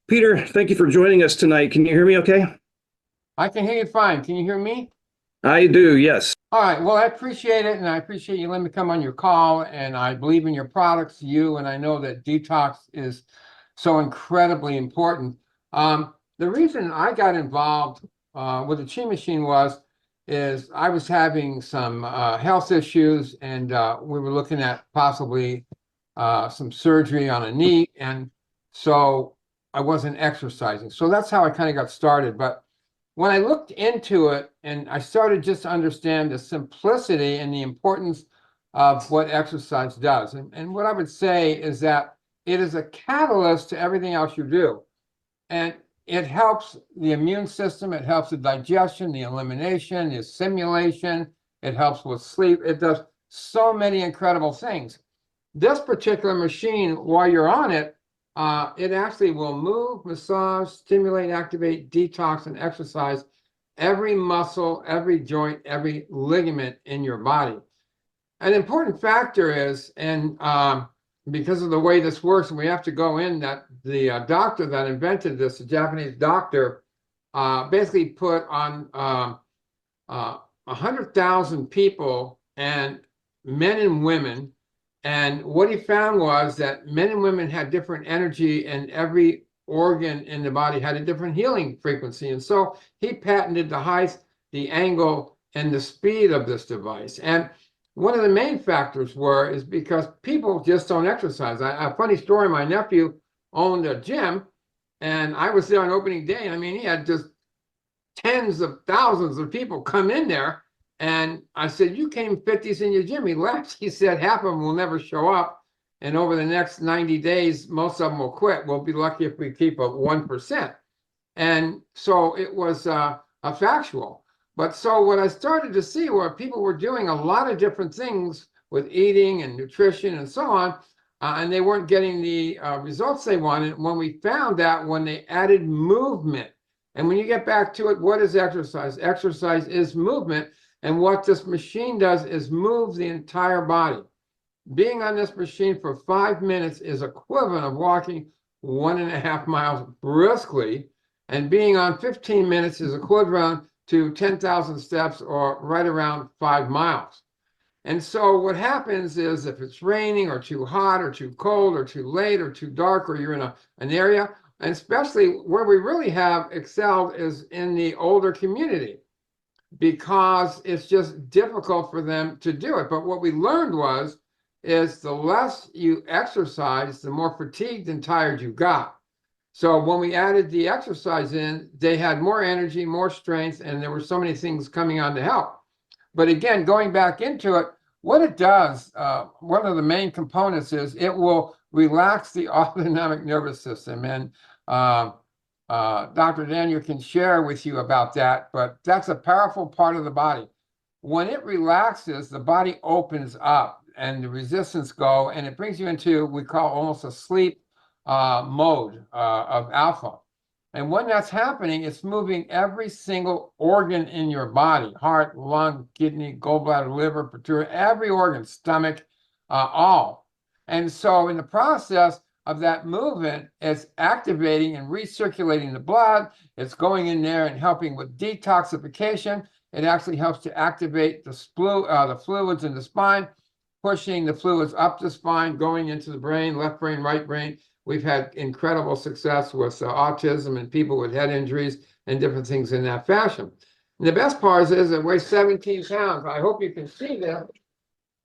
Peter, thank you for joining us tonight. Can you hear me okay? I can hear you fine. Can you hear me? I do, yes. All right. Well, I appreciate it, and I appreciate you letting me come on your call. And I believe in your products, and I know that detox is so incredibly important. The reason I got involved with the Chi Machine is I was having some health issues, and we were looking at possibly some surgery on a knee, and so I wasn't exercising. So that's how I kind of got started. But when I looked into it and I started just to understand the simplicity and the importance of what exercise does. And what I would say is that it is a catalyst to everything else you do. And it helps the immune system, it helps the digestion, the elimination, the assimilation, it helps with sleep. It does so many incredible things. This particular machine, while you're on it, it actually will move, massage, stimulate, activate, detox, and exercise every muscle, every joint, every ligament in your body. An important factor is, and because of the way this works, and we have to go in, that the doctor that invented this, a Japanese doctor, basically put on 100,000 people, and men and women. And what he found was that men and women had different energy, and every organ in the body had a different healing frequency. And so he patented the height, the angle, and the speed of this device. And one of the main factors is because people just don't exercise. A funny story, my nephew owned a gym, and I was there on opening day. And I mean, he had just tens of thousands of people come in there. And I said, "You can't even fit these in your gym." He laughed. He said, "Half of them will never show up. And over the next 90 days, most of them will quit. We'll be lucky if we keep a 1%. And so it was a factual. But so what I started to see were people were doing a lot of different things with eating and nutrition and so on, and they weren't getting the results they wanted. When we found that when they added movement, and when you get back to it, what is exercise? Exercise is movement. And what this machine does is move the entire body. Being on this machine for 5 minutes is equivalent of walking 1.5 miles briskly, and being on 15 minutes is equivalent to 10,000 steps, or right around 5 miles. And so what happens is, if it's raining or too hot or too cold or too late or too dark, or you're in an area, and especially where we really have excelled is in the older community, because it's just difficult for them to do it. But what we learned is the less you exercise, the more fatigued and tired you got. So when we added the exercise in, they had more energy, more strength, and there were so many things coming on to help. But again, going back into it, what it does, one of the main components is it will relax the autonomic nervous system. And Dr. Daniel can share with you about that, but that's a powerful part of the body. When it relaxes, the body opens up and the resistance go, and it brings you into, we call almost a sleep mode of alpha. And when that's happening, it's moving every single organ in your body: heart, lung, kidney, gallbladder, liver, pituitary, every organ, stomach, all. And so in the process of that movement, it's activating and recirculating the blood. It's going in there and helping with detoxification. It actually helps to activate the fluids in the spine, pushing the fluids up the spine, going into the brain, left brain, right brain. We've had incredible success with autism and people with head injuries and different things in that fashion. And the best part is it weighs 17 pounds. I hope you can see this,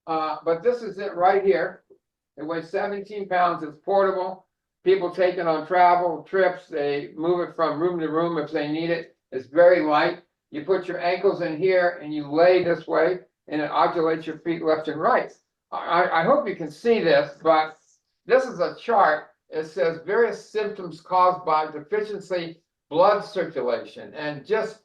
but this is it right here. It weighs 17 pounds. It's portable. People take it on travel trips. They move it from room to room if they need it. It's very light. You put your ankles in here and you lay this way, and it undulates your feet left and right. I hope you can see this, but this is a chart. It says various symptoms caused by deficiency blood circulation, and just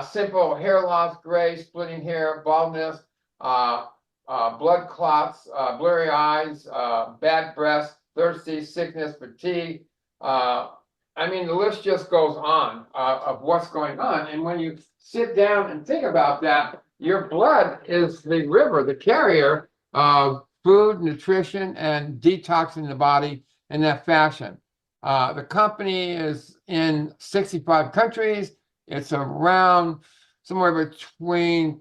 simple hair loss, gray, splitting hair, baldness, blood clots, blurry eyes, bad breath, thirsty, sickness, fatigue. I mean, the list just goes on of what's going on. And when you sit down and think about that, your blood is the river, the carrier of food, nutrition, and detoxing the body in that fashion. The company is in 65 countries. It's around somewhere between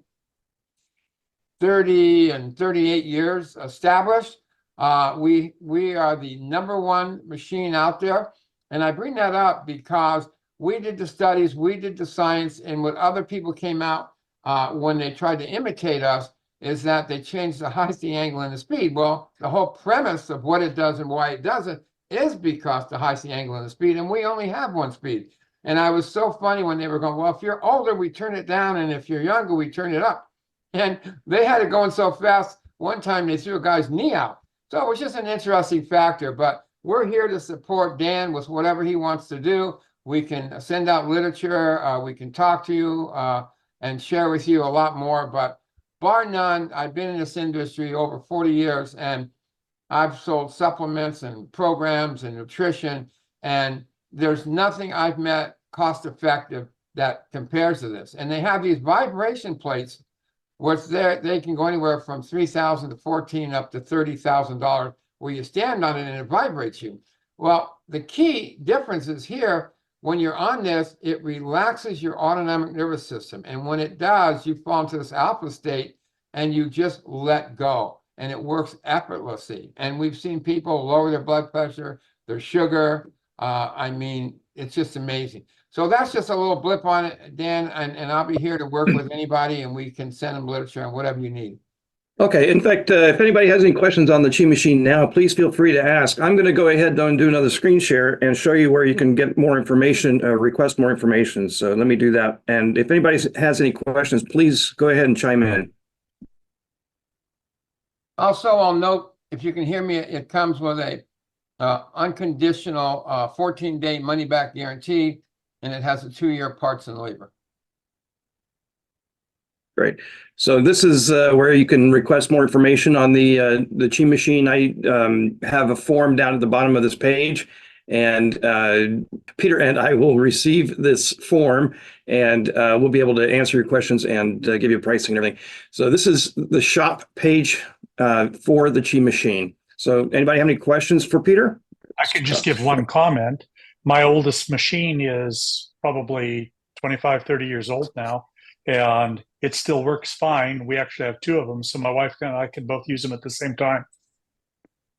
30 and 38 years established. We are the #1 machine out there. And I bring that up because we did the studies, we did the science, and what other people came out when they tried to imitate us is that they changed the height, the angle, and the speed. Well, the whole premise of what it does and why it does it is because the height, the angle, and the speed, and we only have one speed. And I was so funny when they were going, well, if you're older, we turn it down, and if you're younger, we turn it up. And they had it going so fast, one time they threw a guy's knee out. So it was just an interesting factor, but we're here to support Dan with whatever he wants to do. We can send out literature, we can talk to you and share with you a lot more, but bar none, I've been in this industry over 40 years, and I've sold supplements and programs and nutrition, and there's nothing I've met cost effective that compares to this. And they have these vibration plates, which they can go anywhere from $3,000 to $14,000 up to $30,000, where you stand on it and it vibrates you. Well, the key difference is here, when you're on this, it relaxes your autonomic nervous system. And when it does, you fall into this alpha state and you just let go. And it works effortlessly. And we've seen people lower their blood pressure, their sugar. I mean, it's just amazing. So that's just a little blip on it, Dan, and I'll be here to work with anybody, and we can send them literature and whatever you need. Okay. In fact, if anybody has any questions on the Chi Machine now, please feel free to ask. I'm going to go ahead though and do another screen share and show you where you can get more information, request more information. So let me do that. And if anybody has any questions, please go ahead and chime in. Also, I'll note, if you can hear me, it comes with a unconditional 14-day money-back guarantee, and it has a 2-year parts and labor. Great. So this is where you can request more information on the Chi Machine. I have a form down at the bottom of this page, and Peter and I will receive this form, and we'll be able to answer your questions and give you pricing and everything. So this is the shop page for the Chi Machine. So anybody have any questions for Peter? I could just give one comment. My oldest machine is probably 25, 30 years old now, and it still works fine. We actually have 2 of them, so my wife and I can both use them at the same time.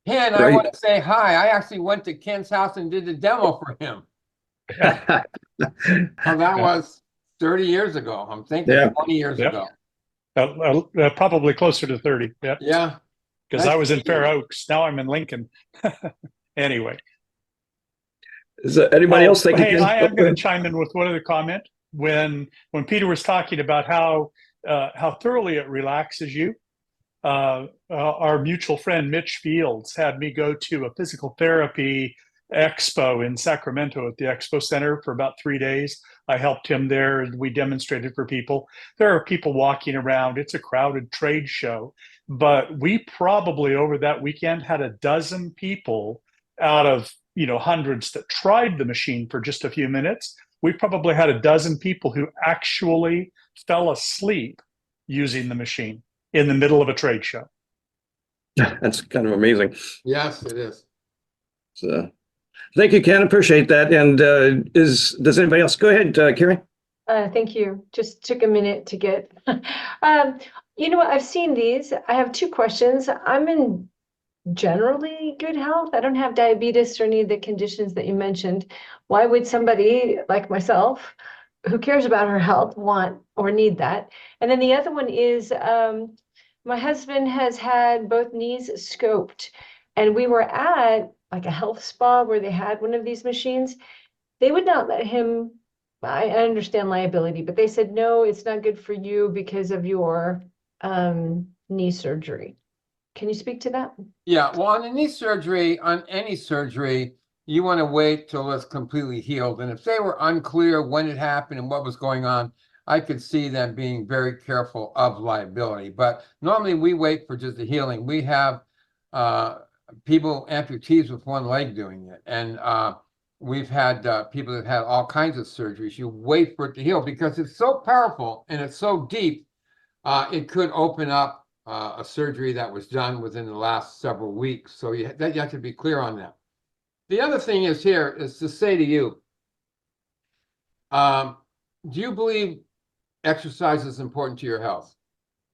Ken, I want to say hi. I actually went to Ken's house and did the demo for him. Well, that was 30 years ago. I'm thinking 20 years ago. Probably closer to 30. Yep. Yeah. Because I was in Fair Oaks. Now I'm in Lincoln. Anyway. Is there anybody else? Hey, I am going to chime in with one other comment. When Peter was talking about how thoroughly it relaxes you, our mutual friend Mitch Fields had me go to a physical therapy expo in Sacramento at the Expo Center for about 3 days. I helped him there, and we demonstrated for people. There are people walking around. It's a crowded trade show, but we probably over that weekend had a dozen people out of hundreds that tried the machine for just a few minutes. We probably had a dozen people who actually fell asleep using the machine in the middle of a trade show. That's kind of amazing. Yes, it is. So, thank you, Ken. Appreciate that. And does anybody else? Go ahead, Carrie. Thank you. Just took a minute to get. You know what? I've seen these. I have 2 questions. I'm in generally good health. I don't have diabetes or any of the conditions that you mentioned. Why would somebody like myself, who cares about her health, want or need that? And then the other one is my husband has had both knees scoped, and we were at like a health spa where they had one of these machines. They would not let him. I understand liability, but they said, no, it's not good for you because of your knee surgery. Can you speak to that? Yeah, well, on any surgery, you want to wait till it's completely healed. And if they were unclear when it happened and what was going on, I could see them being very careful of liability. But normally we wait for just the healing. We have people, amputees with one leg doing it. And we've had people that had all kinds of surgeries. You wait for it to heal because it's so powerful and it's so deep, it could open up a surgery that was done within the last several weeks. So you have to be clear on that. The other thing is here is to say to you, do you believe exercise is important to your health?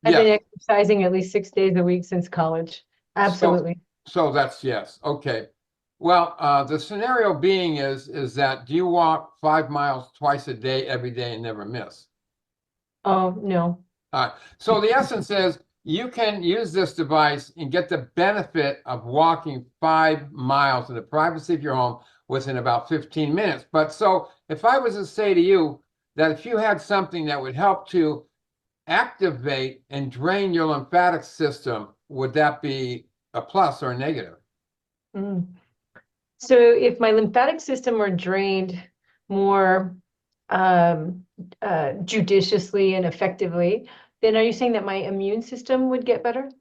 I've been Yes. exercising at least 6 days a week since college. Absolutely. So that's yes. Okay. Well, the scenario being is that do you walk 5 miles twice a day, every day, and never miss? Oh, no. So the essence is you can use this device and get the benefit of walking 5 miles in the privacy of your home within about 15 minutes. But so if I was to say to you that if you had something that would help to activate and drain your lymphatic system, would that be a plus or a negative? Mm. So if my lymphatic system were drained more judiciously and effectively, then are you saying that my immune system would get better?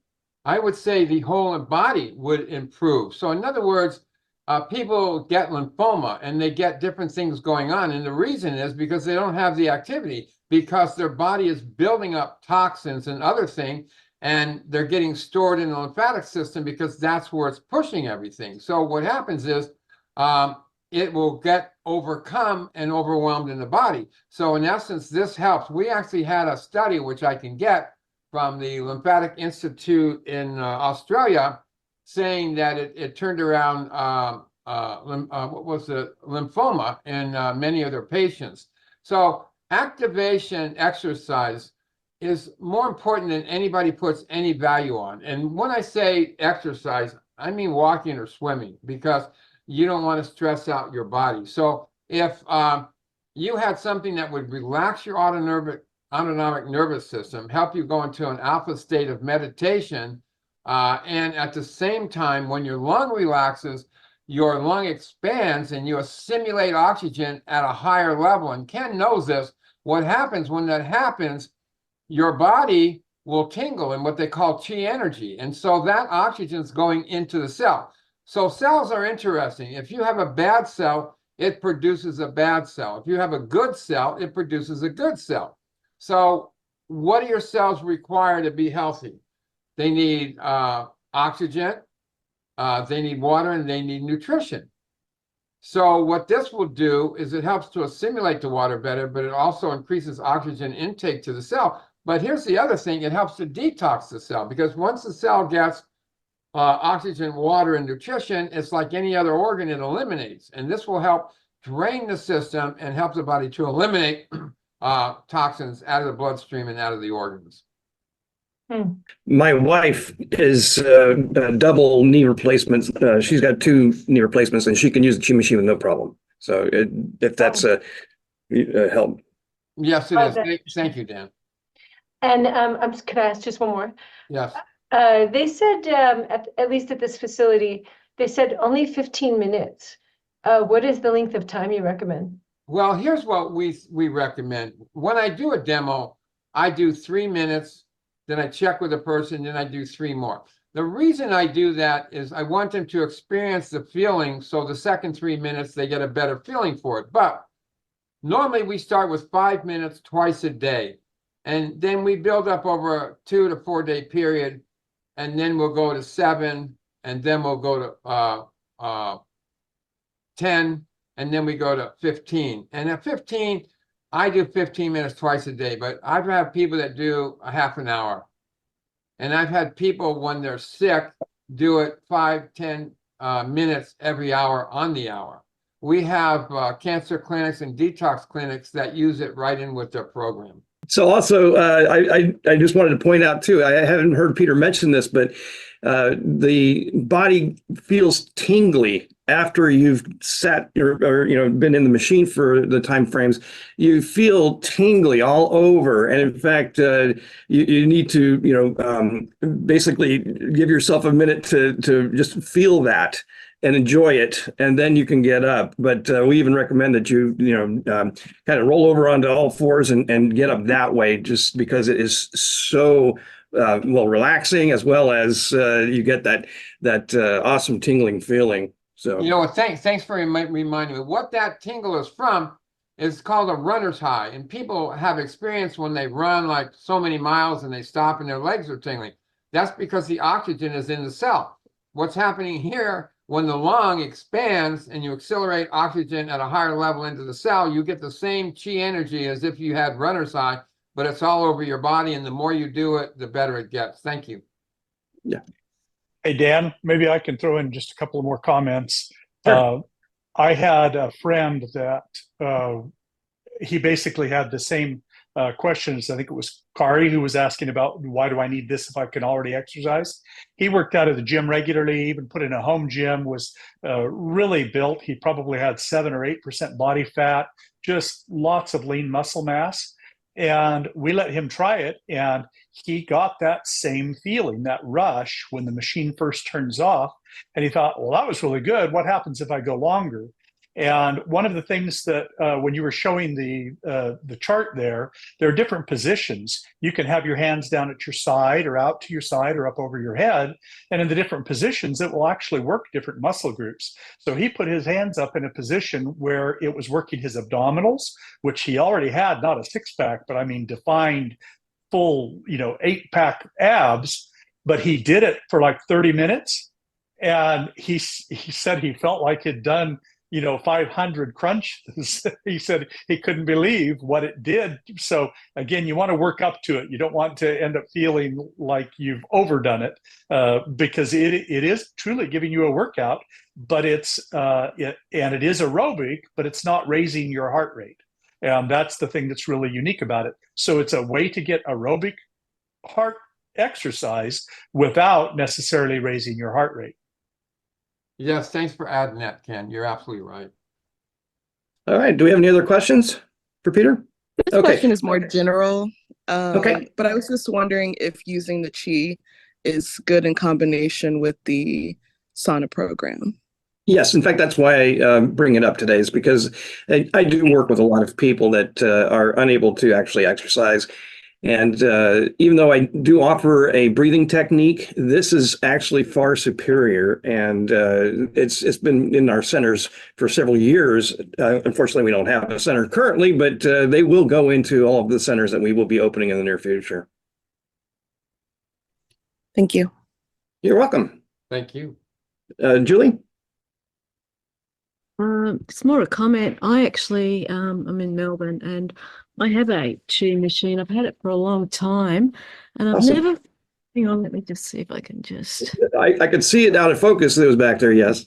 I would say the whole body would improve. So in other words, people get lymphoma and they get different things going on. And the reason is because they don't have the activity, because their body is building up toxins and other things, and they're getting stored in the lymphatic system because that's where it's pushing everything. So what happens is it will get overcome and overwhelmed in the body. So in essence, this helps. We actually had a study, which I can get from the Lymphatic Institute in Australia, saying that it turned around what was it, lymphoma in many of their patients. So activation exercise is more important than anybody puts any value on. And when I say exercise, I mean walking or swimming, because you don't want to stress out your body. So if you had something that would relax your autonomic nervous system, help you go into an alpha state of meditation, and at the same time, when your lung relaxes, your lung expands and you assimilate oxygen at a higher level. And Ken knows this. What happens when that happens, your body will tingle in what they call chi energy. And so that oxygen is going into the cell. So cells are interesting. If you have a bad cell, it produces a bad cell. If you have a good cell, it produces a good cell. So what do your cells require to be healthy? They need oxygen, they need water, and they need nutrition. So what this will do is it helps to assimilate the water better, but it also increases oxygen intake to the cell. But here's the other thing, it helps to detox the cell, because once the cell gets oxygen, water, and nutrition, it's like any other organ, it eliminates. And this will help drain the system and help the body to eliminate toxins out of the bloodstream and out of the organs. My wife is double knee replacements. She's got 2 knee replacements, and she can use the Chi machine with no problem. So if that's a help. Yes, it is. Thank you, Dan. And could I ask just one more? Yes. They said, at least at this facility, they said only 15 minutes. What is the length of time you recommend? Well, here's what we recommend. When I do a demo, I do 3 minutes, then I check with a person, then I do 3 more. The reason I do that is I want them to experience the feeling, so the second 3 minutes, they get a better feeling for it. But normally we start with 5 minutes twice a day, and then we build up over a 2 to 4 day period, and then we'll go to 7, and then we'll go to 10, and then we go to 15. And at 15, I do 15 minutes twice a day, but I've had people that do a half an hour. And I've had people, when they're sick, do it 5-10 minutes every hour on the hour. We have cancer clinics and detox clinics that use it right in with their program. So also, I just wanted to point out too, I haven't heard Peter mention this, but the body feels tingly after you've sat or been in the machine for the time frames. You feel tingly all over, and in fact, you need to basically give yourself a minute to just feel that and enjoy it, and then you can get up. But we even recommend that you kind of roll over onto all fours and get up that way, just because it is so relaxing, as well as you get that awesome tingling feeling. So thanks for reminding me. What that tingle is from is called a runner's high, and people have experience when they run like so many miles and they stop and their legs are tingling. That's because the oxygen is in the cell. What's happening here when the lung expands and you accelerate oxygen at a higher level into the cell, you get the same chi energy as if you had runner's high, but it's all over your body. And the more you do it, the better it gets. Thank you. Yeah. Hey, Dan, maybe I can throw in just a couple of more comments. Sure. I had a friend that he basically had the same questions. I think it was Kari who was asking about, why do I need this if I can already exercise? He worked out of the gym regularly, even put in a home gym, was really built. He probably had 7 or 8% body fat, just lots of lean muscle mass. And we let him try it, and he got that same feeling, that rush when the machine first turns off. And he thought, well, that was really good. What happens if I go longer? And one of the things that when you were showing the chart there are different positions. You can have your hands down at your side or out to your side or up over your head. And in the different positions, it will actually work different muscle groups. So he put his hands up in a position where it was working his abdominals, which he already had, not a six-pack, but I mean defined full, 8-pack abs. But he did it for like 30 minutes. And he said he felt like he'd done 500 crunches. He said he couldn't believe what it did. So again, you want to work up to it. You don't want to end up feeling like you've overdone it, because it is truly giving you a workout, but it is aerobic, but it's not raising your heart rate. And that's the thing that's really unique about it. So it's a way to get aerobic heart exercise without necessarily raising your heart rate. Yes, thanks for adding that, Ken. You're absolutely right. All right. Do we have any other questions for Peter? This question is more general. Okay. But I was just wondering if using the Chi is good in combination with the sauna program. Yes, in fact, that's why I bring it up today, is because I do work with a lot of people that are unable to actually exercise. And even though I do offer a breathing technique, this is actually far superior. And it's been in our centers for several years. Unfortunately, we don't have a center currently, but they will go into all of the centers that we will be opening in the near future. Thank you. You're welcome. Thank you. Julie? It's more a comment. I actually, I'm in Melbourne and I have a chi machine. I've had it for a long time and I've Awesome. never, hang on, let me just see if I can just I could see it out of focus that was back there, yes.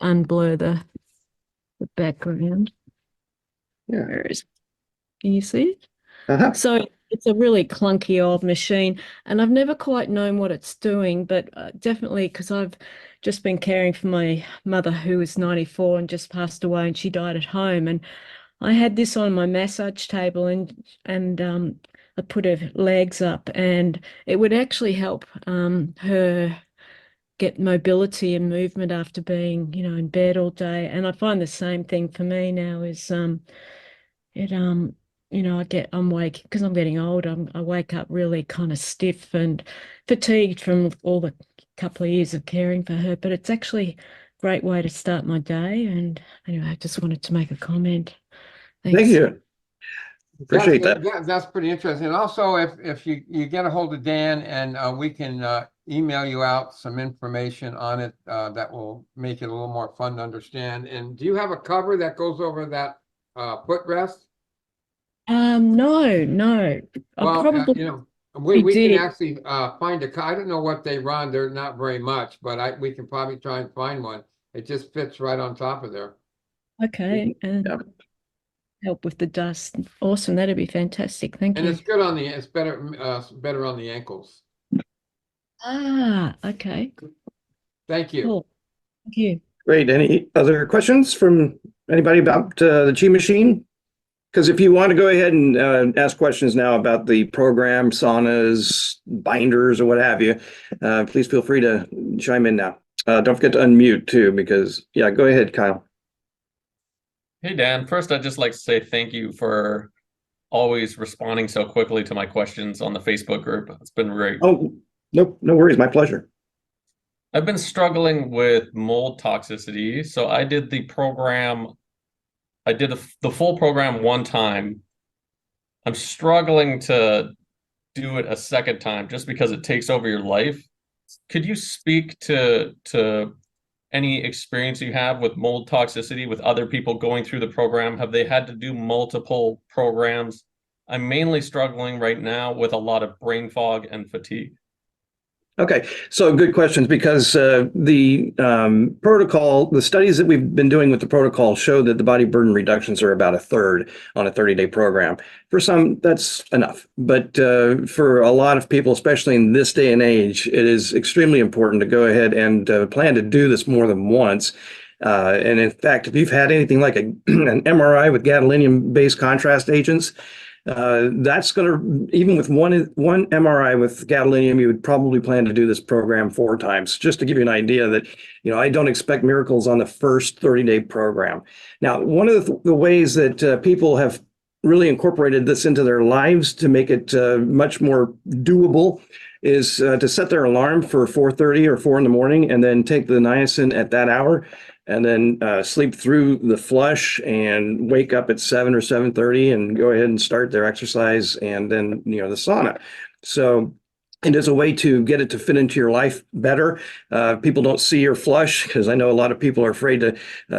unblur the background. Yeah. Can you see it? Uh-huh. So it's a really clunky old machine and I've never quite known what it's doing, but definitely because I've just been caring for my mother who was 94 and just passed away, and she died at home. And I had this on my massage table and I put her legs up and it would actually help her get mobility and movement after being, in bed all day. And I find the same thing for me now is I'm wake because I'm getting old. I wake up really kind of stiff and fatigued from all the couple of years of caring for her. But it's actually a great way to start my day. And anyway, I just wanted to make a comment. Thanks. Thank you. Appreciate that. That's pretty interesting. And also, if you get a hold of Dan and we can email you out some information on it that will make it a little more fun to understand. And do you have a cover that goes over that footrest? No. Well, probably we did. can actually find I don't know what they run. They're not very much, but we can probably try and find one. It just fits right on top of there. Okay, and Yeah. help with the dust. Awesome, that'd be fantastic. Thank And you. it's good on it's better on the ankles. Okay. Thank you. Cool. Thank you. Great. Any other questions from anybody about the Chi machine? Because if you want to go ahead and ask questions now about the program, saunas, binders, or what have you, please feel free to chime in now. Don't forget to unmute too, because yeah, go ahead, Kyle. Hey, Dan. First, I'd just like to say thank you for always responding so quickly to my questions on the Facebook group. It's been great. Oh, no worries. My pleasure. I've been struggling with mold toxicity. So I did the program. I did the full program one time. I'm struggling to do it a second time just because it takes over your life. Could you speak to any experience you have with mold toxicity with other people going through the program? Have they had to do multiple programs? I'm mainly struggling right now with a lot of brain fog and fatigue. Okay, so good questions, because the protocol, the studies that we've been doing with the protocol show that the body burden reductions are about a third on a 30-day program. For some, that's enough. But for a lot of people, especially in this day and age, it is extremely important to go ahead and plan to do this more than once. And in fact, if you've had anything like an MRI with gadolinium-based contrast agents, that's going to, even with one MRI with gadolinium, you would probably plan to do this program 4 times, just to give you an idea that, I don't expect miracles on the first 30-day program. Now, one of the ways that people have really incorporated this into their lives to make it much more doable is to set their alarm for 4:30 or 4 in the morning, and then take the niacin at that hour, and then sleep through the flush and wake up at 7 or 7:30 and go ahead and start their exercise, and then, the sauna. So it is a way to get it to fit into your life better. People don't see your flush, because I know a lot of people are afraid to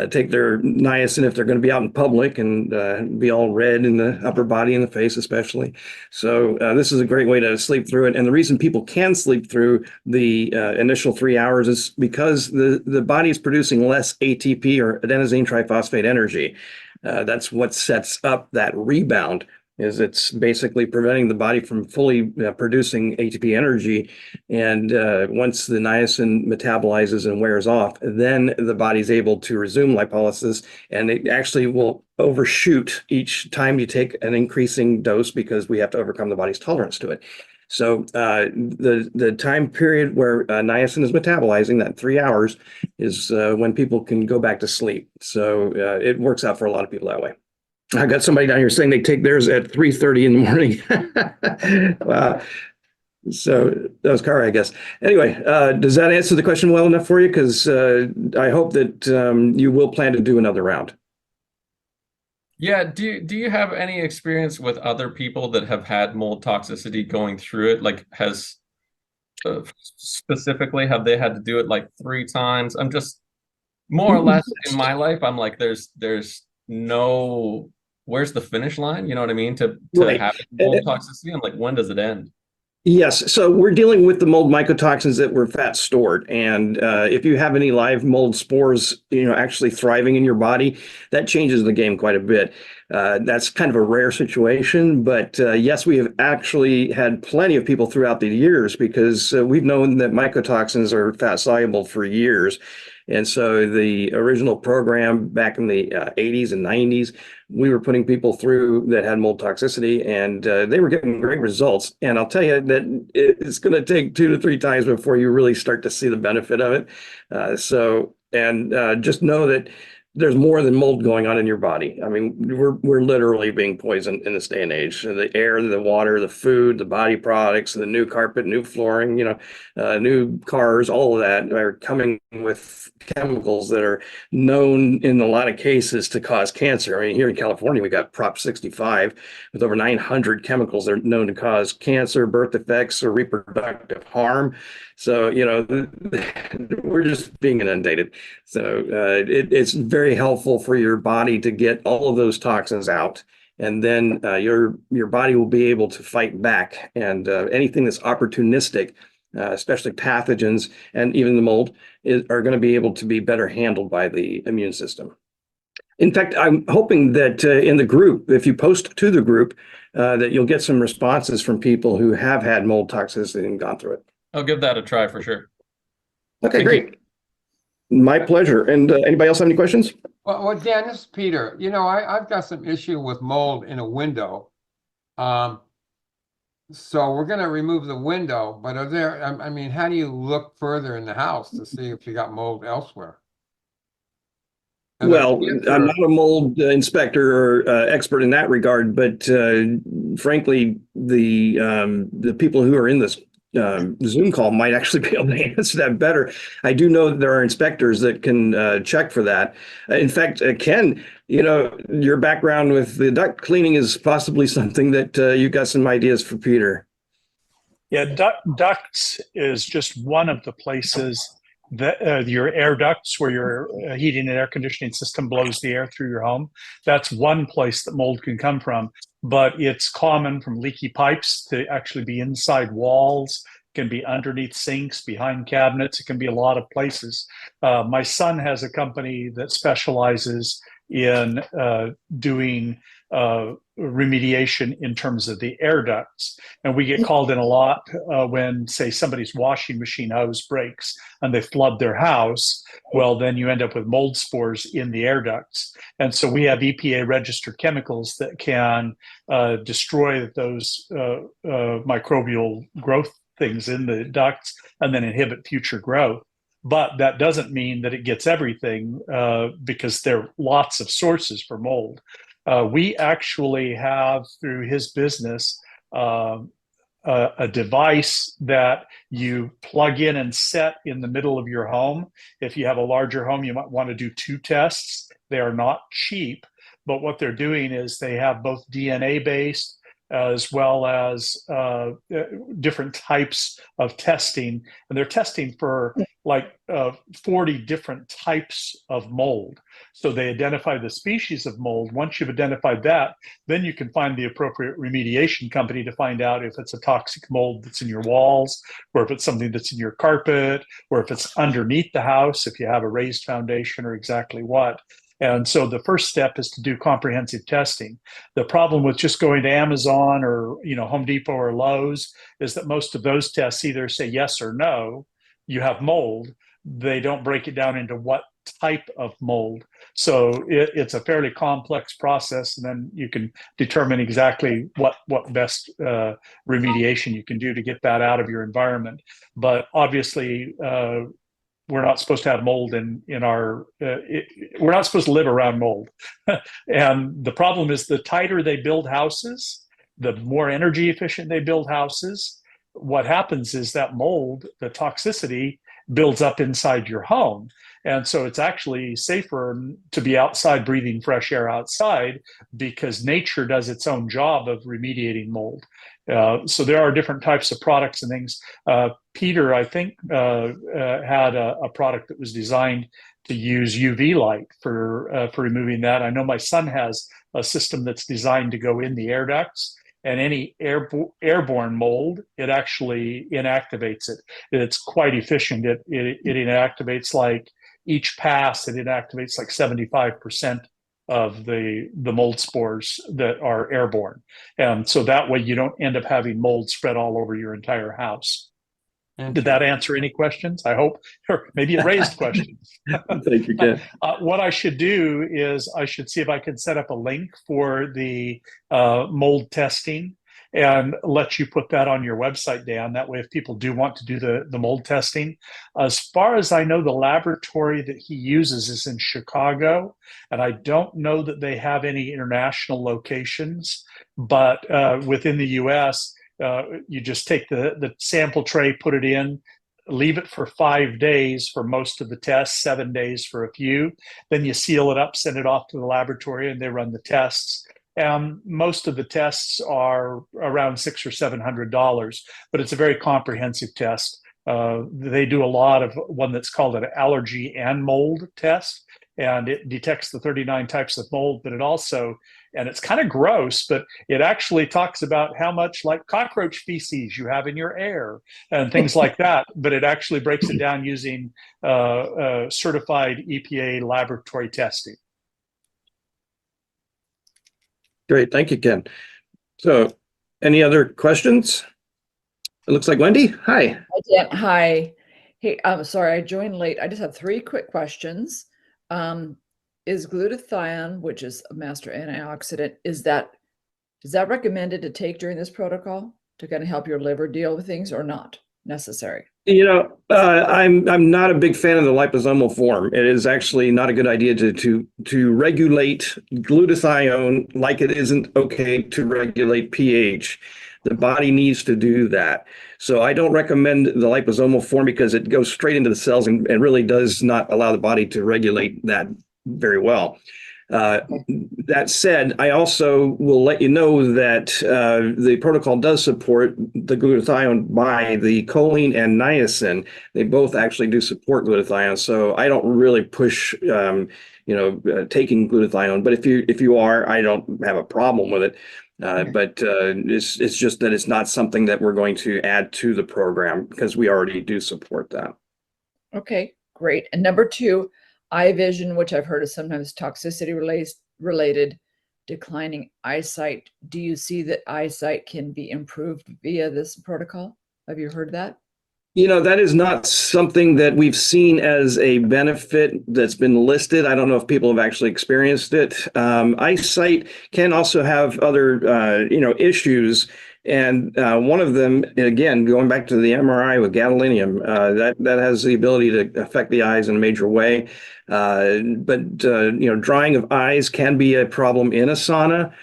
take their niacin if they're going to be out in public and be all red in the upper body and the face especially. So this is a great way to sleep through it. And the reason people can sleep through the initial 3 hours is because the body is producing less ATP, or adenosine triphosphate energy. That's what sets up that rebound. Is it's basically preventing the body from fully producing ATP energy. And once the niacin metabolizes and wears off, then the body's able to resume lipolysis, and it actually will overshoot each time you take an increasing dose, because we have to overcome the body's tolerance to it. So the time period where niacin is metabolizing, that 3 hours, is when people can go back to sleep. So it works out for a lot of people that way. I got somebody down here saying they take theirs at 3:30 in the morning. Wow. So that was Kara, I guess. Anyway, does that answer the question well enough for you? Because I hope that you will plan to do another round. Yeah, do you have any experience with other people that have had mold toxicity going through it? Like, has specifically, have they had to do it like 3 times? I'm just more or less in my life, I'm like, there's no, where's the finish line? You know what I mean? To Right. have mold toxicity, I'm like, when does it end? Yes, so we're dealing with the mold mycotoxins that were fat stored, and if you have any live mold spores, actually thriving in your body, that changes the game quite a bit. That's kind of a rare situation, but yes, we have actually had plenty of people throughout the years, because we've known that mycotoxins are fat soluble for years. And so the original program back in the 80s and 90s, we were putting people through that had mold toxicity, and they were getting great results. And I'll tell you that it's going to take 2 to 3 times before you really start to see the benefit of it. Just know that there's more than mold going on in your body. I mean, we're literally being poisoned in this day and age. The air, the water, the food, the body products, the new carpet, new flooring, new cars, all of that are coming with chemicals that are known in a lot of cases to cause cancer. I mean, here in California, we got Prop 65 with over 900 chemicals that are known to cause cancer, birth defects, or reproductive harm. So, we're just being inundated. So it's very helpful for your body to get all of those toxins out. And then your body will be able to fight back. And anything that's opportunistic, especially pathogens and even the mold, are going to be able to be better handled by the immune system. In fact, I'm hoping that in the group, if you post to the group, that you'll get some responses from people who have had mold toxicity and gone through it. I'll give that a try for sure. Okay, Thank great. My pleasure. And anybody else have any questions? Well, Dan, this is Peter. I've got some issue with mold in a window. So we're going to remove the window, but how do you look further in the house to see if you got mold elsewhere? Well, I'm not a mold inspector or expert in that regard, but frankly, the people who are in this Zoom call might actually be able to answer that better. I do know that there are inspectors that can check for that. In fact, Ken, your background with the duct cleaning is possibly something that you got some ideas for Peter. Yeah, ducts is just one of the places your air ducts where your heating and air conditioning system blows the air through your home. That's one place that mold can come from, but it's common from leaky pipes to actually be inside walls, can be underneath sinks, behind cabinets. It can be a lot of places. My son has a company that specializes in doing remediation in terms of the air ducts. And we get called in a lot when, say, somebody's washing machine hose breaks and they flood their house. Well, then you end up with mold spores in the air ducts. And so we have EPA registered chemicals that can destroy those microbial growth things in the ducts and then inhibit future growth. But that doesn't mean that it gets everything because there are lots of sources for mold. We actually have, through his business, a device that you plug in and set in the middle of your home. If you have a larger home, you might want to do 2 tests. They are not cheap, but what they're doing is they have both DNA-based as well as different types of testing. And they're testing for like 40 different types of mold. So they identify the species of mold. Once you've identified that, then you can find the appropriate remediation company to find out if it's a toxic mold that's in your walls, or if it's something that's in your carpet, or if it's underneath the house, if you have a raised foundation, or exactly what. And so the first step is to do comprehensive testing. The problem with just going to Amazon or Home Depot or Lowe's is that most of those tests either say yes or no, you have mold. They don't break it down into what type of mold. So it's a fairly complex process, and then you can determine exactly what best remediation you can do to get that out of your environment. But obviously, we're not supposed to have mold in our, we're not supposed to live around mold. And the problem is the tighter they build houses, the more energy efficient they build houses. What happens is that mold, the toxicity, builds up inside your home. And so it's actually safer to be outside breathing fresh air outside, because nature does its own job of remediating mold. So there are different types of products and things. Peter, I think, had a product that was designed to use UV light for removing that. I know my son has a system that's designed to go in the air ducts, and any airborne mold, it actually inactivates it. It's quite efficient. It inactivates, like each pass, it inactivates like 75% of the mold spores that are airborne. And so that way you don't end up having mold spread all over your entire house. Did that answer any questions? I hope, or maybe it raised questions. Thank you, Ken. What I should do is I should see if I can set up a link for the mold testing and let you put that on your website, Dan. That way, if people do want to do the mold testing, as far as I know, the laboratory that he uses is in Chicago, and I don't know that they have any international locations, but within the US, you just take the sample tray, put it in, leave it for 5 days for most of the tests, 7 days for a few. Then you seal it up, send it off to the laboratory, and they run the tests. Most of the tests are around $600 or $700, but it's a very comprehensive test. They do a lot of one that's called an allergy and mold test, and it detects the 39 types of mold, but it also, and it's kind of gross, but it actually talks about how much like cockroach feces you have in your air and things like that. But it actually breaks it down using certified EPA laboratory testing. Great. Thank you, Ken. So any other questions? It looks like Wendy. Hi. Hi. Hey, I'm sorry, I joined late. I just have 3 quick questions. Is glutathione, which is a master antioxidant, is that recommended to take during this protocol to kind of help your liver deal with things, or not necessary? I'm not a big fan of the liposomal form. It is actually not a good idea to regulate glutathione like it isn't okay to regulate pH. The body needs to do that. So I don't recommend the liposomal form because it goes straight into the cells and really does not allow the body to regulate that very well. That said, I also will let you know that the protocol does support the glutathione by the choline and niacin. They both actually do support glutathione, so I don't really push taking glutathione. But if you are, I don't have a problem with it. But it's just that it's not something that we're going to add to the program because we already do support that. Okay, great. And number two, eye vision, which I've heard is sometimes toxicity related, declining eyesight. Do you see that eyesight can be improved via this protocol? Have you heard that? That is not something that we've seen as a benefit that's been listed. I don't know if people have actually experienced it. Eyesight can also have other, issues. And one of them, again, going back to the MRI with gadolinium, that has the ability to affect the eyes in a major way. But drying of eyes can be a problem in a sauna.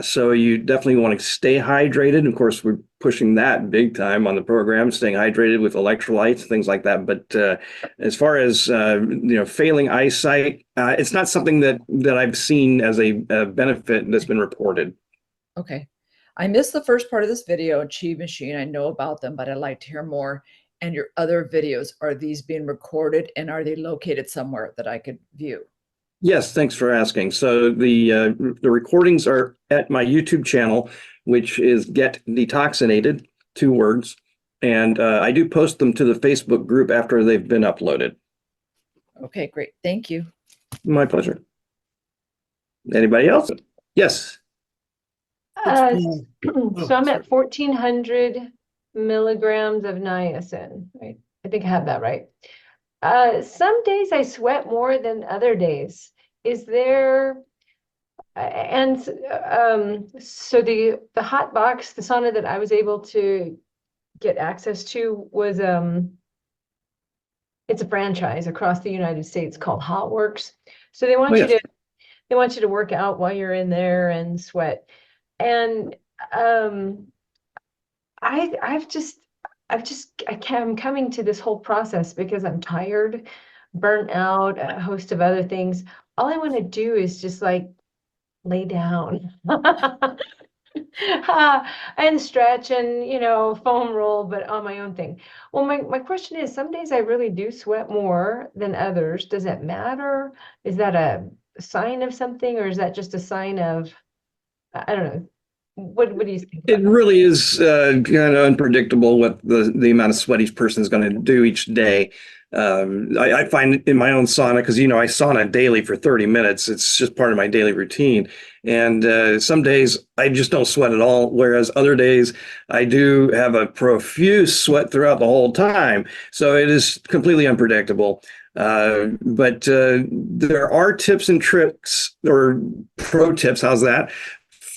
So you definitely want to stay hydrated. Of course, we're pushing that big time on the program, staying hydrated with electrolytes, things like that. But as far as failing eyesight, it's not something that I've seen as a benefit that's been reported. Okay. I missed the first part of this video, Chi Machine. I know about them, but I'd like to hear more. And your other videos, are these being recorded and are they located somewhere that I could view? Yes, thanks for asking. So the recordings are at my YouTube channel, which is Get Detoxinated, 2 words. And I do post them to the Facebook group after they've been uploaded. Okay, great. Thank you. My pleasure. Anybody else? Yes. So I'm at 1,400 milligrams of niacin, right? I think I have that right. Some days I sweat more than other days. Is there, and so the hot box, the sauna that I was able to get access to was, it's a franchise across the United States called Hotworks. So they want yes. they want you to work out while you're in there and sweat. And I'm coming to this whole process because I'm tired, burnt out, a host of other things. All I want to do is just like lay down and stretch and, foam roll, but on my own thing. Well, my question is, some days I really do sweat more than others. Does that matter? Is that a sign of something, or is that just a sign of, I don't know. What do you think about It really is kind of unpredictable what the amount of sweat each person is going to do each day. I find in my own sauna, because I sauna daily for 30 minutes. It's just part of my daily routine. And some days I just don't sweat at all, whereas other days I do have a profuse sweat throughout the whole time. So it is completely unpredictable. But there are tips and tricks, or pro tips, how's that,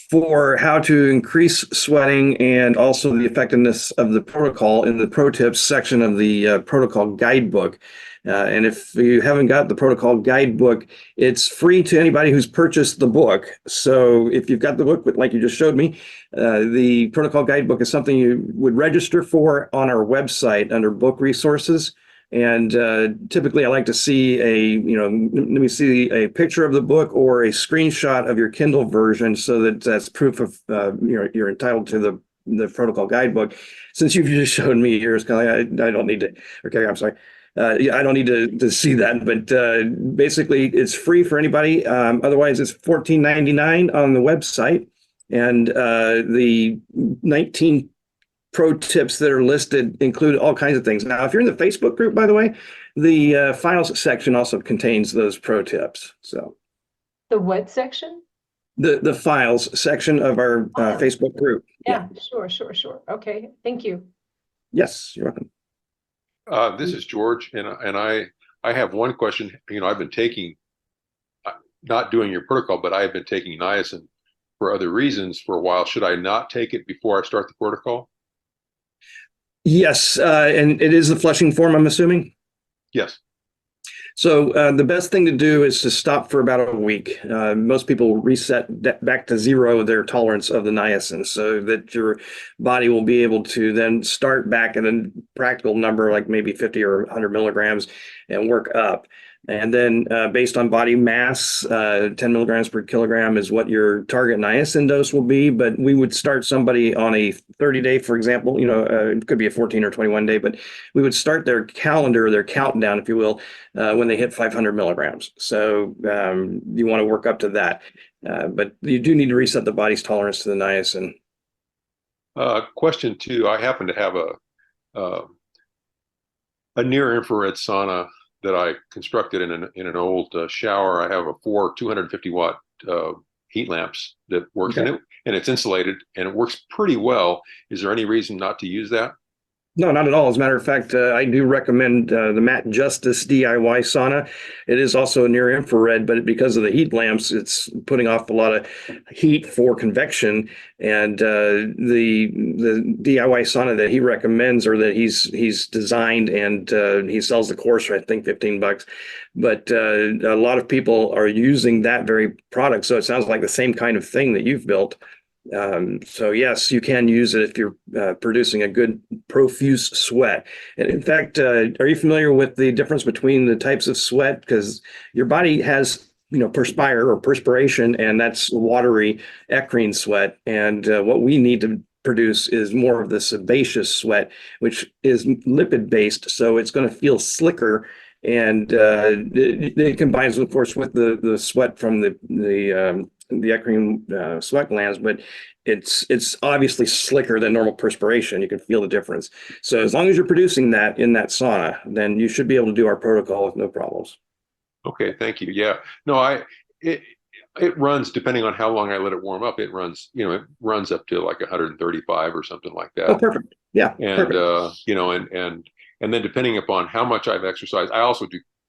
for how to increase sweating and also the effectiveness of the protocol in the pro tips section of the protocol guidebook. And if you haven't got the protocol guidebook, it's free to anybody who's purchased the book. So if you've got the book, like you just showed me, the protocol guidebook is something you would register for on our website under book resources. And typically I like to see let me see a picture of the book or a screenshot of your Kindle version, so that that's proof of, you're entitled to the protocol guidebook. Since you've just showed me yours, I don't need to, okay, I'm sorry. I don't need to see that, but basically it's free for anybody. Otherwise it's $14.99 on the website. And the 19 pro tips that are listed include all kinds of things. Now, if you're in the Facebook group, by the way, the files section also contains those pro tips. So the what section? The files section of our Facebook group. Yeah, sure. Okay, thank you. Yes, you're welcome. This is George, and I have one question. I've been taking, not doing your protocol, but I've been taking niacin for other reasons for a while. Should I not take it before I start the protocol? Yes, and it is the flushing form, I'm assuming? Yes. So the best thing to do is to stop for about a week. Most people reset back to zero their tolerance of the niacin, so that your body will be able to then start back at a practical number, like maybe 50 or 100 milligrams, and work up. And then based on body mass, 10 milligrams per kilogram is what your target niacin dose will be. But we would start somebody on a 30-day, for example, it could be a 14 or 21 day, but we would start their calendar, their countdown, if you will, when they hit 500 milligrams. So you want to work up to that. But you do need to reset the body's tolerance to the niacin. Question two, I happen to have a near infrared sauna that I constructed in an old shower. I have a 250 watt heat lamps that works in it, and it's insulated and it works pretty well. Is there any reason not to use that? No, not at all. As a matter of fact, I do recommend the Matt Justice DIY sauna. It is also a near infrared, but because of the heat lamps, it's putting off a lot of heat for convection. And the DIY sauna that he recommends, or that he's designed, and he sells the course for, I think, $15. But a lot of people are using that very product, so it sounds like the same kind of thing that you've built. So yes, you can use it if you're producing a good profuse sweat. And in fact, are you familiar with the difference between the types of sweat? Because your body has, perspire or perspiration, and that's watery eccrine sweat. And what we need to produce is more of the sebaceous sweat, which is lipid based. So it's going to feel slicker. And it combines, of course, with the sweat from the eccrine sweat glands, but it's obviously slicker than normal perspiration. You can feel the difference. So as long as you're producing that in that sauna, then you should be able to do our protocol with no problems. Okay, thank you. Yeah, no, it runs, depending on how long I let it warm up. It runs, it runs up to like 135 or something like that. Oh, perfect. Yeah, and perfect. And then depending upon how much I've exercised,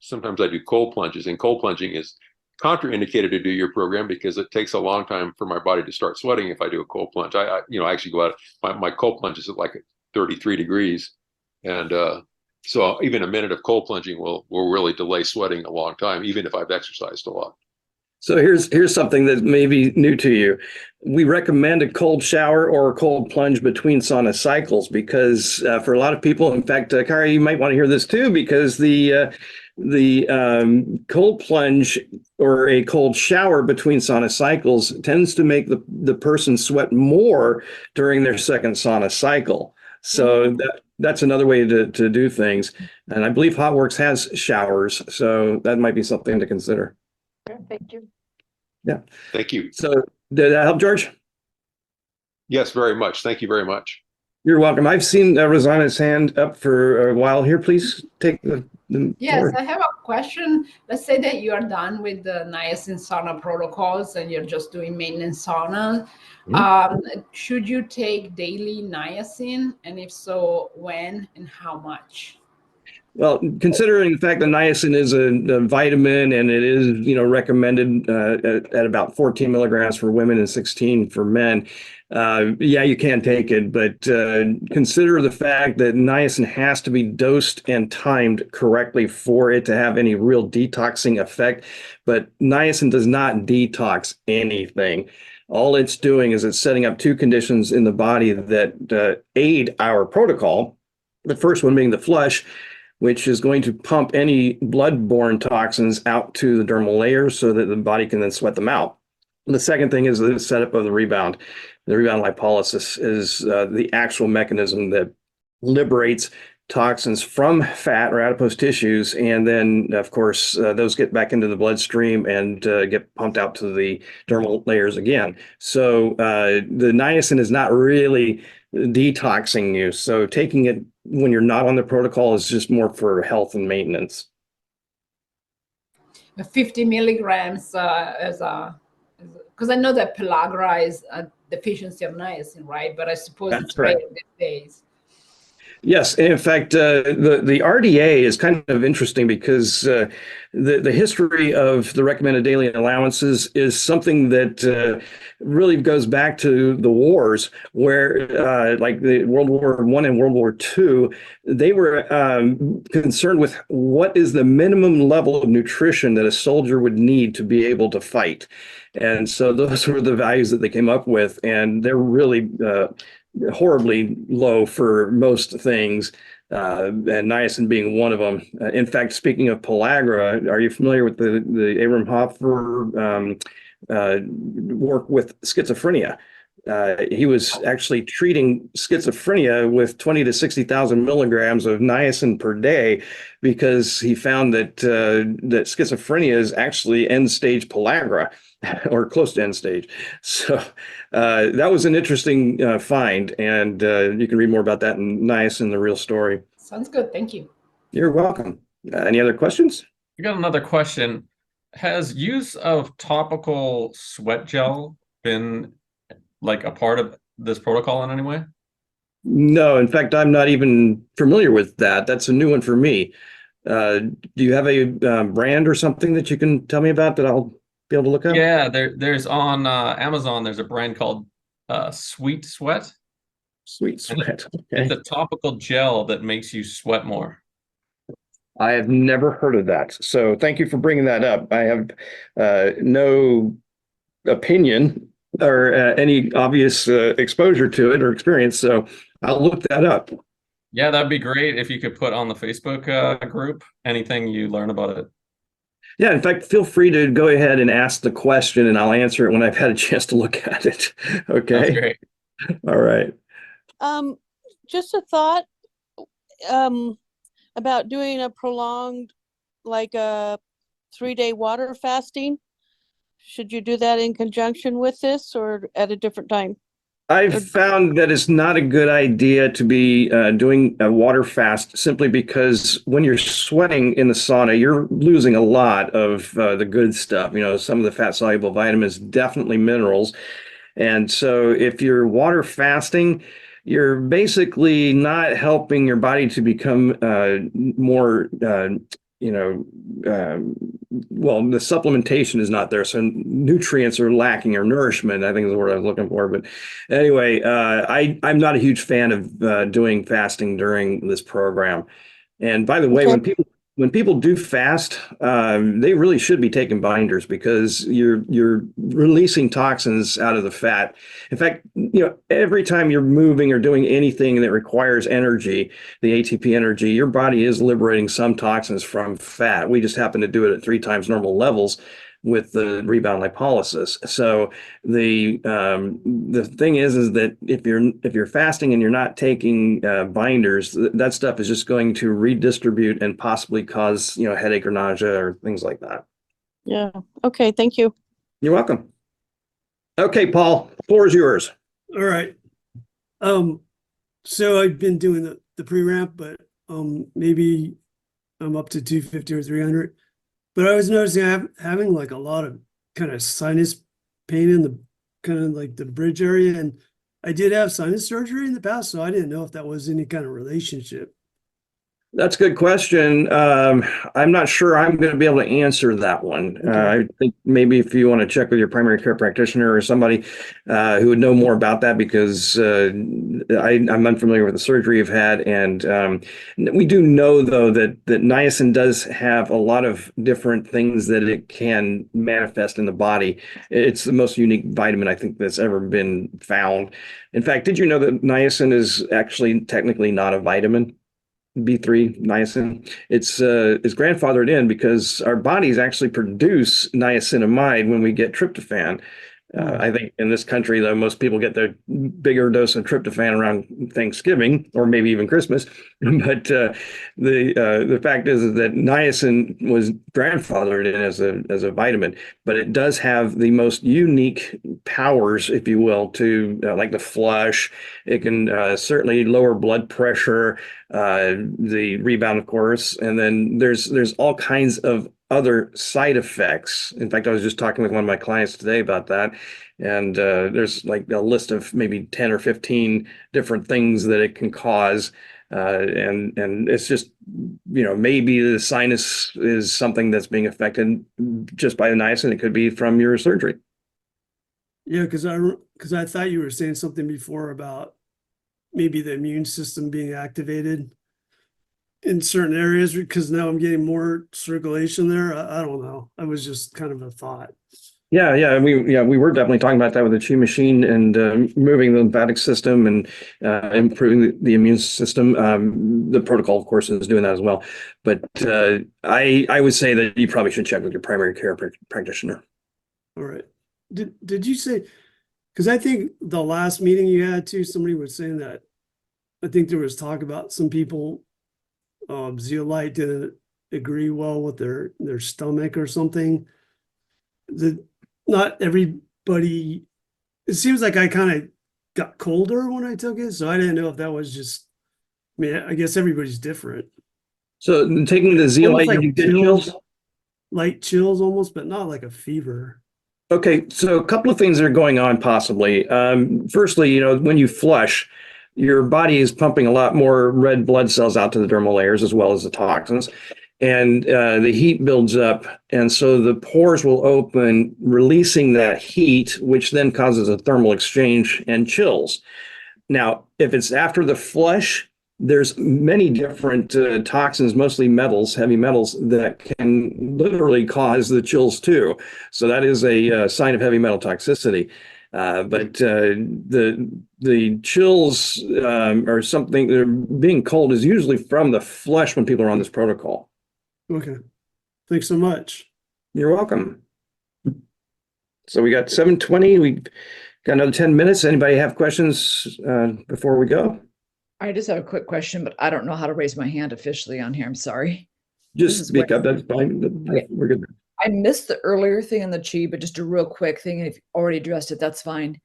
sometimes I do cold plunges, and cold plunging is contraindicated to do your program because it takes a long time for my body to start sweating if I do a cold plunge. I actually go out, my cold plunge is at like 33 degrees. And so even a minute of cold plunging will really delay sweating a long time, even if I've exercised a lot. So here's something that may be new to you. We recommend a cold shower or a cold plunge between sauna cycles because for a lot of people, in fact, Kari, you might want to hear this too, because the cold plunge or a cold shower between sauna cycles tends to make the person sweat more during their second sauna cycle. So that's another way to do things. And I believe HotWorks has showers, so that might be something to consider. Thank you. Yeah. Thank you. So did that help, George? Yes, very much. Thank you very much. You're welcome. I've seen Rosanna's hand up for a while here. Please take the Yes, floor. I have a question. Let's say that you are done with the niacin sauna protocols and you're just doing maintenance sauna. Should you take daily niacin? And if so, when and how much? Well, considering the fact that niacin is a vitamin and it is, recommended at about 14 milligrams for women and 16 for men, yeah, you can take it, but consider the fact that niacin has to be dosed and timed correctly for it to have any real detoxing effect. But niacin does not detox anything. All it's doing is it's setting up two conditions in the body that aid our protocol. The first one being the flush, which is going to pump any blood-borne toxins out to the dermal layers so that the body can then sweat them out. The second thing is the setup of the rebound. The rebound lipolysis is the actual mechanism that liberates toxins from fat or adipose tissues. And then, of course, those get back into the bloodstream and get pumped out to the dermal layers again. So the niacin is not really detoxing you. So taking it when you're not on the protocol is just more for health and maintenance. 50 milligrams because I know that pellagra is a deficiency of niacin, right? But I suppose That's it's correct. rare these days. Yes, in fact, the RDA is kind of interesting because the history of the recommended daily allowances is something that really goes back to the wars, where like the World War I and World War II, they were concerned with what is the minimum level of nutrition that a soldier would need to be able to fight. And so those were the values that they came up with, and they're really horribly low for most things. and niacin being one of them. In fact, speaking of pellagra, are you familiar with the Abram Hoffer work with schizophrenia? He was actually treating schizophrenia with 20 to 60,000 milligrams of niacin per day because he found that that schizophrenia is actually end stage pellagra or close to end stage. So that was an interesting find, and you can read more about that in Niacin, the Real Story. Sounds good. Thank you. You're welcome. Any other questions? I got another question. Has use of topical sweat gel been like a part of this protocol in any way? No, in fact, I'm not even familiar with that. That's a new one for me. Do you have a brand or something that you can tell me about that I'll be able to look up? Yeah, there's on Amazon, there's a brand called Sweet Sweat. Sweet Sweat. Okay. It's a topical gel that makes you sweat more. I have never heard of that. So thank you for bringing that up. I have no opinion or any obvious exposure to it or experience. So I'll look that up. Yeah, that'd be great if you could put on the Facebook group anything you learn about it. Yeah, in fact, feel free to go ahead and ask the question and I'll answer it when I've had a chance to look at it. Okay. That's great. All right. Just a thought about doing a prolonged, like a 3-day water fasting. Should you do that in conjunction with this or at a different time? I've found that it's not a good idea to be doing a water fast simply because when you're sweating in the sauna, you're losing a lot of the good stuff. You know, some of the fat soluble vitamins, definitely minerals. And so if you're water fasting, you're basically not helping your body to become more, well, the supplementation is not there. So nutrients are lacking, or nourishment, I think is the word I was looking for. But anyway, I'm not a huge fan of doing fasting during this program. And by the way, Okay. when people do fast, they really should be taking binders because you're releasing toxins out of the fat. In fact, you know, every time you're moving or doing anything that requires energy, the ATP energy, your body is liberating some toxins from fat. We just happen to do it at 3 times normal levels with the rebound lipolysis. So the thing is that if you're fasting and you're not taking binders, that stuff is just going to redistribute and possibly cause, you know, headache or nausea or things like that. Yeah. Okay. Thank you. You're welcome. Okay, Paul, the floor is yours. All right. So I've been doing the pre-ramp, but maybe I'm up to 250 or 300. But I was noticing I'm having like a lot of kind of sinus pain in the kind of like the bridge area. And I did have sinus surgery in the past, so I didn't know if that was any kind of relationship. That's a good question. I'm not sure I'm going to be able to answer that one. Okay. I think maybe if you want to check with your primary care practitioner or somebody who would know more about that, because I'm unfamiliar with the surgery you've had. And we do know, though, that niacin does have a lot of different things that it can manifest in the body. It's the most unique vitamin I think that's ever been found. In fact, did you know that niacin is actually technically not a vitamin? B3 niacin. It's grandfathered in because our bodies actually produce niacinamide when we get tryptophan. I think in this country, though, most people get their bigger dose of tryptophan around Thanksgiving or maybe even Christmas. But the fact is that niacin was grandfathered in as a vitamin, but it does have the most unique powers, if you will, to like the flush. It can certainly lower blood pressure, the rebound, of course, and then there's all kinds of other side effects. In fact, I was just talking with one of my clients today about that. And there's like a list of maybe 10 or 15 different things that it can cause. And it's just, you know, maybe the sinus is something that's being affected just by the niacin. It could be from your surgery. Yeah, because I thought you were saying something before about maybe the immune system being activated in certain areas, because now I'm getting more circulation there. I don't know. I was just kind of a thought. Yeah, we were definitely talking about that with the Qi machine and moving the lymphatic system and improving the immune system. The protocol, of course, is doing that as well. But I would say that you probably should check with your primary care practitioner. All right. Did you say, because I think the last meeting you had too, somebody was saying that, I think there was talk about some people, zeolite didn't agree well with their stomach or something. Not everybody, it seems like I kind of got colder when I took it, so I didn't know if that was just, I mean, I guess everybody's different. So taking the Almost zeolite, like you get chills, chills? light chills almost, but not like a fever. Okay, so a couple of things are going on possibly. Firstly, when you flush, your body is pumping a lot more red blood cells out to the dermal layers as well as the toxins. And the heat builds up. And so the pores will open, releasing that heat, which then causes a thermal exchange and chills. Now, if it's after the flush, there's many different toxins, mostly metals, heavy metals, that can literally cause the chills too. So that is a sign of heavy metal toxicity. But the chills or something, being cold is usually from the flesh when people are on this protocol. Okay. Thanks so much. You're welcome. So we got 7:20. We got another 10 minutes. Anybody have questions before we go? I just have a quick question, but I don't know how to raise my hand officially on here. I'm sorry. Just speak up. That's fine. Okay. We're good. I missed the earlier thing in the Qi, but just a real quick thing. If you already addressed it, that's fine.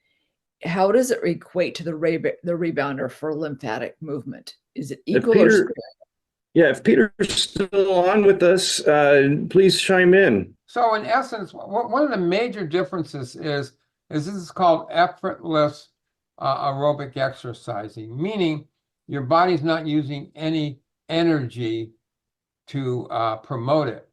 How does it equate to the rebounder for lymphatic movement? Is it equal or square? Yeah, if Peter's still on with us, please chime in. So in essence, one of the major differences is this is called effortless aerobic exercising, meaning your body's not using any energy to promote it.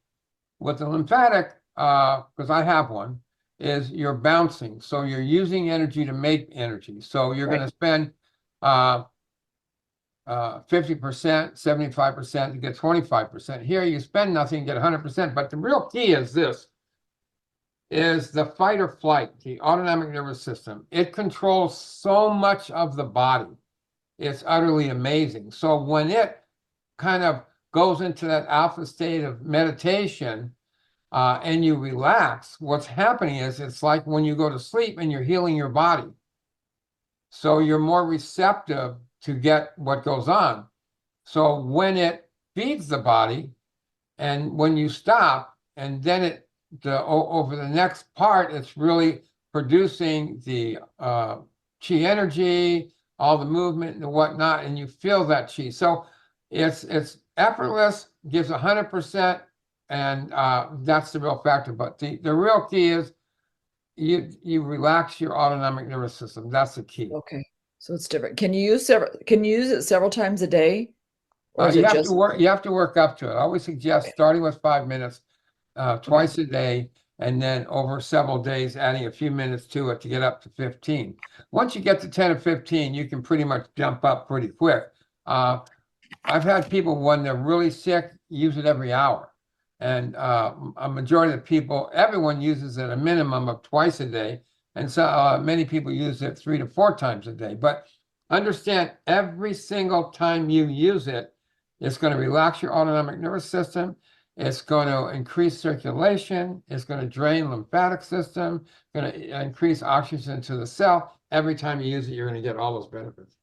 With the lymphatic, because I have one, is you're bouncing. So you're using energy to make energy. So you're going to spend 50%, 75% to get 25%. Here you spend nothing, get 100%. But the real key is this, is the fight or flight, the autonomic nervous system. It controls so much of the body. It's utterly amazing. So when it kind of goes into that alpha state of meditation and you relax, what's happening is it's like when you go to sleep and you're healing your body. So you're more receptive to get what goes on. So when it feeds the body and when you stop and then over the next part, it's really producing the Qi energy, all the movement and whatnot, and you feel that Qi. So it's effortless, gives 100%, and that's the real factor. But the real key is you relax your autonomic nervous system. That's the key. Okay, so it's different. Can you use it several times a day? Or is You it have to work up to it. I always suggest starting with 5 minutes twice a day, and then over several days adding a few minutes to it to get up to 15. Once you get to 10 or 15, you can pretty much jump up pretty quick. I've had people, when they're really sick, use it every hour. And a majority of people, everyone uses it a minimum of twice a day. And so many people use it 3 to 4 times a day. But understand, every single time you use it, it's going to relax your autonomic nervous system. It's going to increase circulation. It's going to drain lymphatic system, going to increase oxygen to the cell. Every time you use it, you're going to get all those benefits.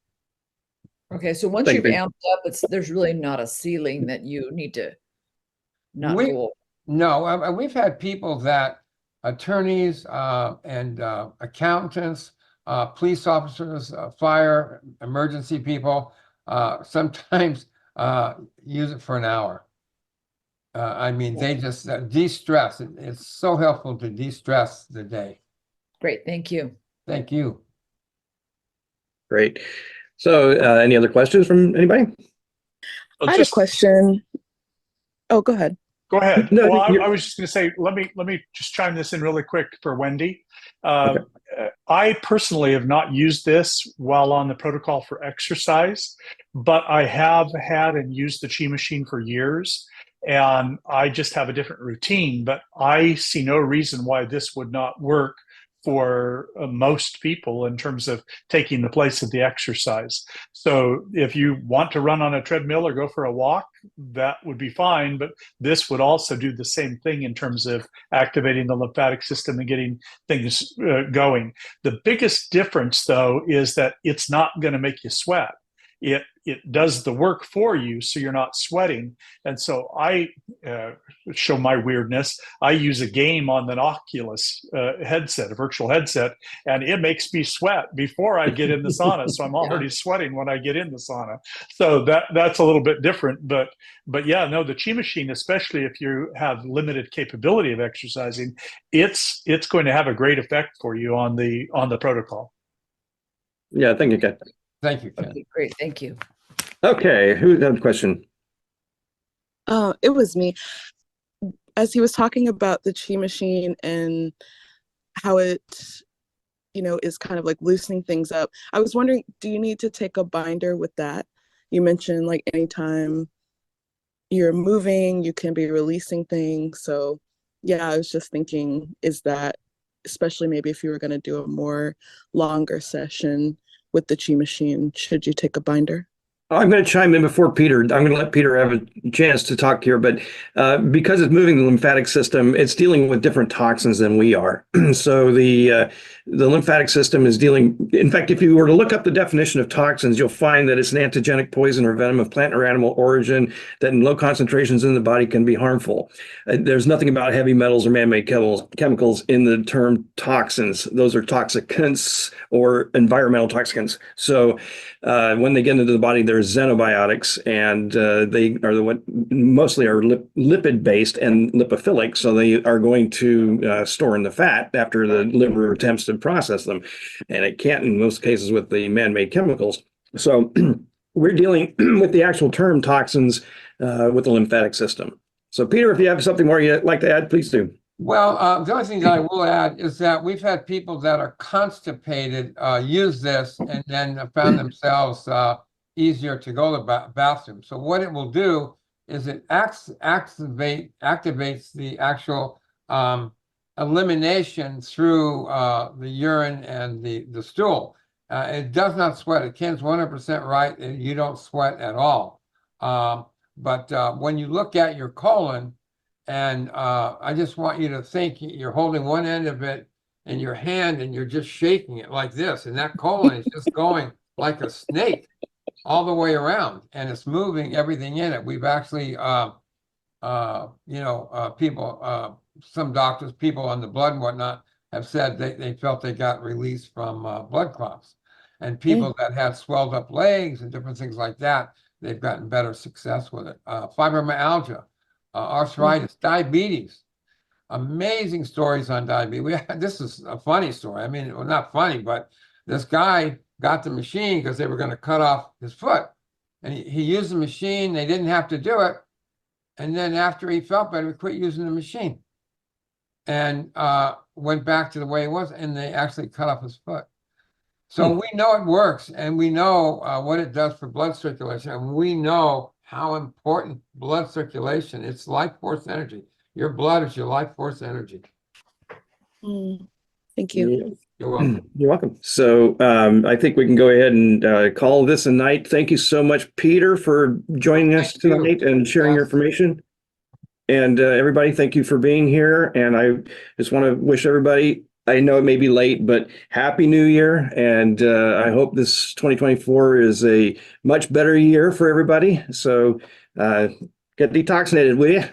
Okay, so once you've amped up, there's really not a ceiling that you need to not go. No, we've had people that attorneys and accountants, police officers, fire, emergency people, sometimes use it for an hour. I mean, they just de-stress. It's so helpful to de-stress the day. Great, thank you. Thank you. Great. So any other questions from anybody? I had a question. Oh, go ahead. Go ahead. No, well, I was just going to say, let me just chime this in really quick for Wendy. Okay. I personally have not used this while on the protocol for exercise, but I have had and used the Qi machine for years. and I just have a different routine. But I see no reason why this would not work for most people in terms of taking the place of the exercise. So if you want to run on a treadmill or go for a walk, that would be fine. But this would also do the same thing in terms of activating the lymphatic system and getting things going. The biggest difference, though, is that it's not going to make you sweat. It does the work for you, so you're not sweating. And so I show my weirdness. I use a game on an Oculus headset, a virtual headset, and it makes me sweat before I get in the sauna. So I'm already sweating when I get in the sauna. So that's a little bit different. But yeah, no, the Chi machine, especially if you have limited capability of exercising, it's going to have a great effect for you on the protocol. Yeah, thank you, Ken. Thank you, Ken. Okay, great, thank you. Okay, who had a question? It was me. As he was talking about the Chi machine and how it, is kind of like loosening things up, I was wondering, do you need to take a binder with that? You mentioned like anytime you're moving, you can be releasing things. So yeah, I was just thinking, is that, especially maybe if you were going to do a more longer session with the Chi machine, should you take a binder? I'm going to chime in before Peter. I'm going to let Peter have a chance to talk here, but because it's moving the lymphatic system, it's dealing with different toxins than we are. So the lymphatic system is dealing. In fact, if you were to look up the definition of toxins, you'll find that it's an antigenic poison or venom of plant or animal origin that in low concentrations in the body can be harmful. There's nothing about heavy metals or man-made chemicals in the term toxins. Those are toxicants or environmental toxicants. So when they get into the body, there's xenobiotics, and they are what mostly are lipid based and lipophilic, so they are going to store in the fat after the liver attempts to process them, and it can't in most cases with the man-made chemicals. So we're dealing with the actual term toxins with the lymphatic system. So Peter, if you have something more you'd like to add, please do. Well, the only thing that I will add is that we've had people that are constipated use this and then found themselves easier to go to the bathroom. So what it will do is it activates the actual elimination through the urine and the stool. It does not sweat. It Ken's 100% right. You don't sweat at all. But when you look at your colon, and I just want you to think you're holding one end of it in your hand and you're just shaking it like this. And that colon is just going like a snake all the way around, and it's moving everything in it. We've actually, people, some doctors, people on the blood and whatnot have said they felt they got released from blood clots. And people that had swelled up legs and different things like that, they've gotten better success with it. Fibromyalgia. Arthritis, diabetes, amazing stories on diabetes. This is a funny story. I mean, well, not funny, but this guy got the machine because they were going to cut off his foot. And he used the machine. They didn't have to do it. And then after he felt better, he quit using the machine and went back to the way it was. And they actually cut off his foot. So we know it works, and we know what it does for blood circulation. And we know how important blood circulation, it's life force energy. Your blood is your life force energy. Thank you. You're welcome. You're welcome. So I think we can go ahead and call this a night. Thank you so much, Peter, for joining us tonight and sharing your information. And everybody, thank you for being here. And I just want to wish everybody, I know it may be late, but Happy New Year. And I hope this 2024 is a much better year for everybody. So get detoxinated, will you?